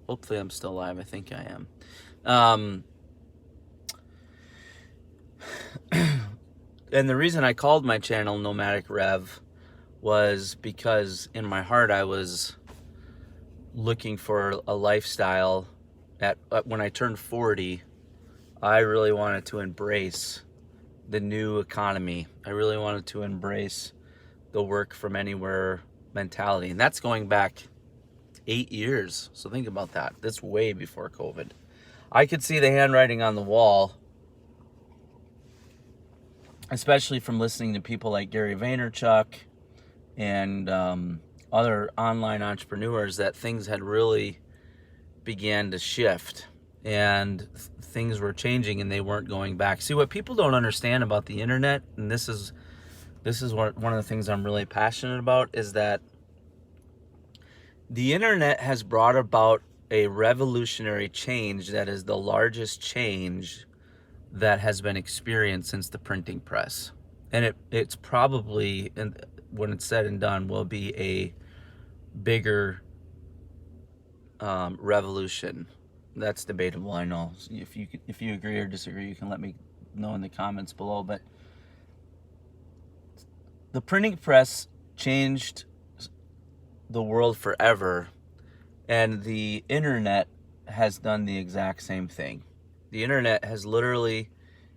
Hopefully I'm still live. I think I am. And the reason I called my channel Nomadic Rev was because in my heart I was looking for a lifestyle. When I turned 40, I really wanted to embrace the new economy. I really wanted to embrace the work from anywhere mentality. And that's going back 8 years. So think about that. That's way before COVID. I could see the handwriting on the wall, especially from listening to people like Gary Vaynerchuk and other online entrepreneurs, that things had really began to shift and things were changing and they weren't going back. See, what people don't understand about the internet, and this is one of the things I'm really passionate about, is that the internet has brought about a revolutionary change that is the largest change that has been experienced since the printing press. And it's probably, when it's said and done, will be a bigger revolution. That's debatable, I know. If you agree or disagree, you can let me know in the comments below. But the printing press changed the world forever, and the internet has done the exact same thing. The internet has literally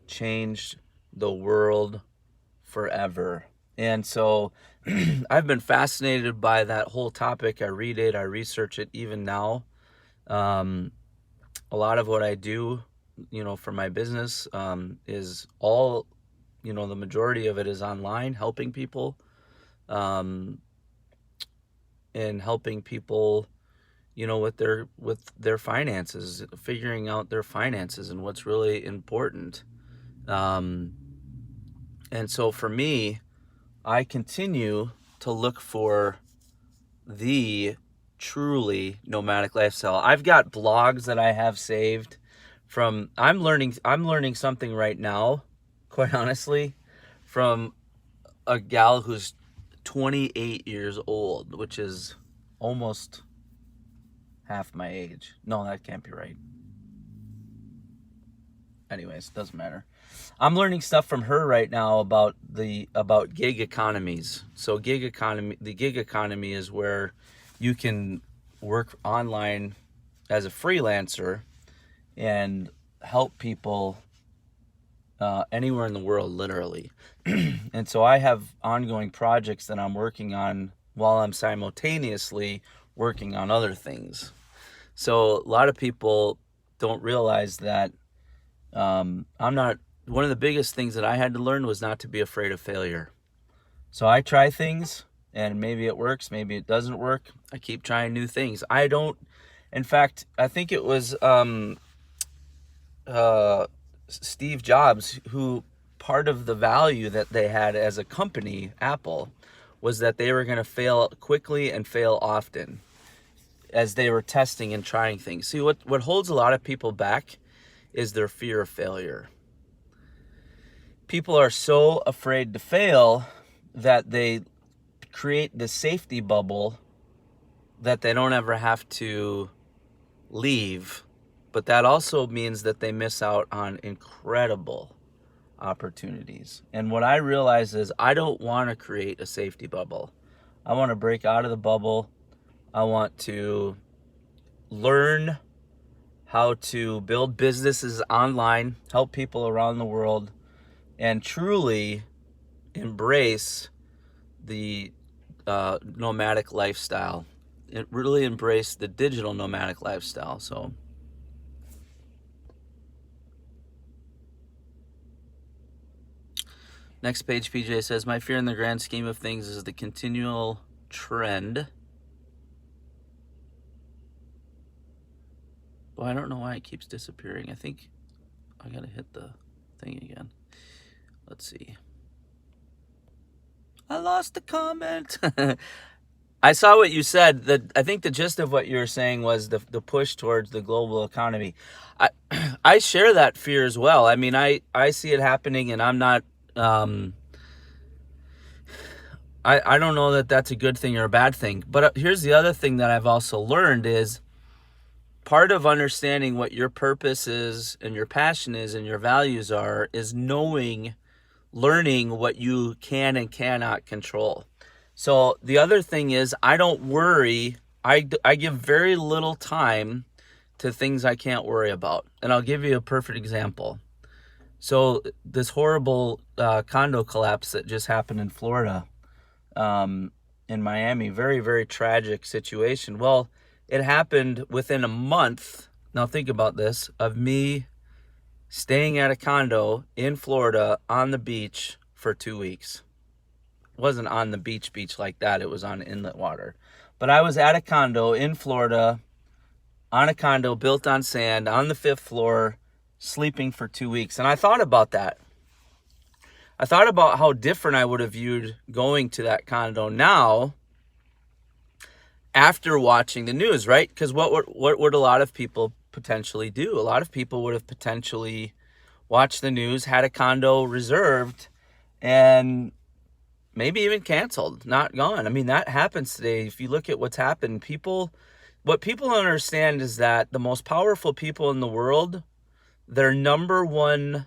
changed the world forever. And so I've been fascinated by that whole topic. I read it, I research it even now. A lot of what I do, for my business, is all, the majority of it is online, helping people, and helping people, with their finances, figuring out their finances and what's really important. And so for me, I continue to look for the truly nomadic lifestyle. I've got blogs that I have saved from, I'm learning something right now, quite honestly, from a gal who's 28 years old, which is almost half my age. No, that can't be right. Anyways, doesn't matter. I'm learning stuff from her right now about gig economies. So the gig economy is where you can work online as a freelancer and help people anywhere in the world, literally. And so I have ongoing projects that I'm working on while I'm simultaneously working on other things. So a lot of people don't realize that one of the biggest things that I had to learn was not to be afraid of failure. So I try things, and maybe it works, maybe it doesn't work. I keep trying new things. In fact, I think it was Steve Jobs, who, part of the value that they had as a company, Apple, was that they were going to fail quickly and fail often as they were testing and trying things. See, what holds a lot of people back is their fear of failure. People are so afraid to fail that they create the safety bubble that they don't ever have to leave. But that also means that they miss out on incredible opportunities. And what I realize is I don't want to create a safety bubble. I want to break out of the bubble. I want to learn how to build businesses online, help people around the world, and truly embrace the nomadic lifestyle. It really embrace the digital nomadic lifestyle. So next page, PJ says, my fear in the grand scheme of things is the continual trend. Well, I don't know why it keeps disappearing. I think I gotta hit the thing again. Let's see. I lost the comment. I saw what you said. I think the gist of what you were saying was the push towards the global economy. I share that fear as well. I mean, I see it happening, and I'm not. I don't know that that's a good thing or a bad thing. But here's the other thing that I've also learned is part of understanding what your purpose is and your passion is and your values are is learning what you can and cannot control. So the other thing is, I don't worry. I give very little time to things I can't worry about. And I'll give you a perfect example. So this horrible condo collapse that just happened in Florida, in Miami, very, very tragic situation. Well, it happened within a month. Now think about this, of me staying at a condo in Florida on the beach for 2 weeks. It wasn't on the beach like that. It was on inlet water. But I was at a condo in Florida, on a condo built on sand, on the 5th floor, sleeping for 2 weeks. And I thought about that. I thought about how different I would have viewed going to that condo now after watching the news, right? Because what would a lot of people potentially do? A lot of people would have potentially watched the news, had a condo reserved, and maybe even canceled, not gone. I mean, that happens today. If you look at what's happened, what people don't understand is that the most powerful people in the world, their number one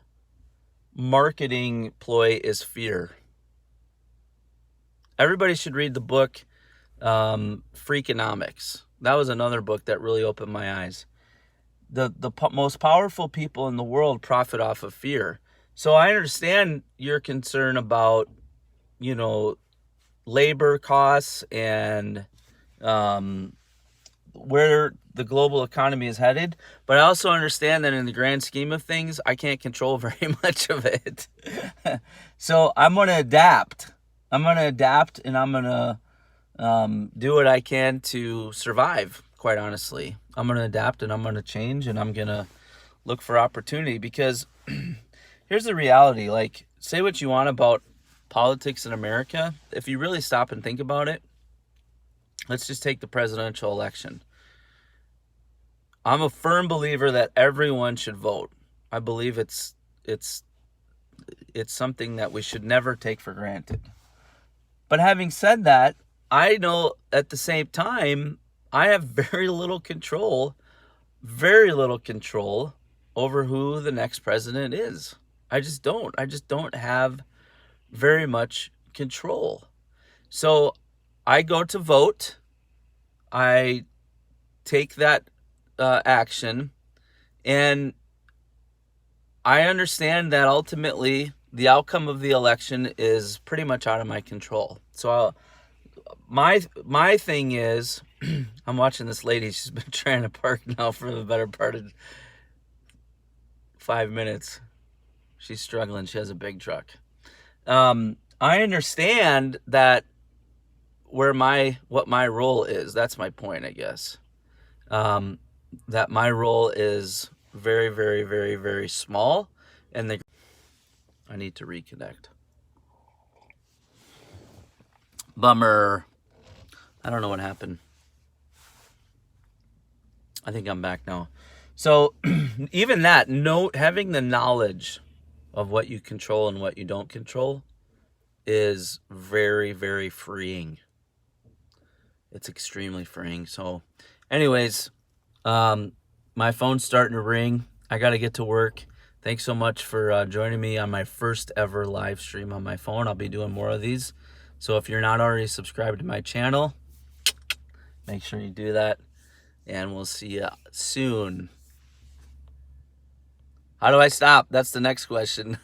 marketing ploy is fear. Everybody should read the book Freakonomics. That was another book that really opened my eyes. The most powerful people in the world profit off of fear. So I understand your concern about, labor costs and where the global economy is headed. But I also understand that in the grand scheme of things, I can't control very much of it. So I'm going to adapt. And I'm going to do what I can to survive, quite honestly. I'm going to adapt and I'm going to change and I'm going to look for opportunity, because here's the reality. Like, say what you want about politics in America. If you really stop and think about it, let's just take the presidential election. I'm a firm believer that everyone should vote. I believe it's something that we should never take for granted. But having said that, I know at the same time, I have very little control over who the next president is. I just don't have very much control. So I go to vote. I take that action, and I understand that ultimately the outcome of the election is pretty much out of my control. So my thing is, I'm watching this lady. She's been trying to park now for the better part of 5 minutes. She's struggling. She has a big truck. I understand that what my role is. That's my point, I guess. That my role is very, very, very, very small, and I need to reconnect. Bummer. I don't know what happened. I think I'm back now. So even that, having the knowledge of what you control and what you don't control is very, very freeing. It's extremely freeing. So anyways, my phone's starting to ring. I got to get to work. Thanks so much for joining me on my first ever live stream on my phone. I'll be doing more of these. So if you're not already subscribed to my channel, make sure you do that. And we'll see you soon. How do I stop? That's the next question.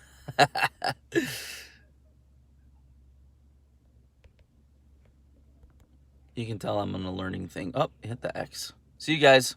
You can tell I'm on a learning thing. Oh, hit the X. See you guys.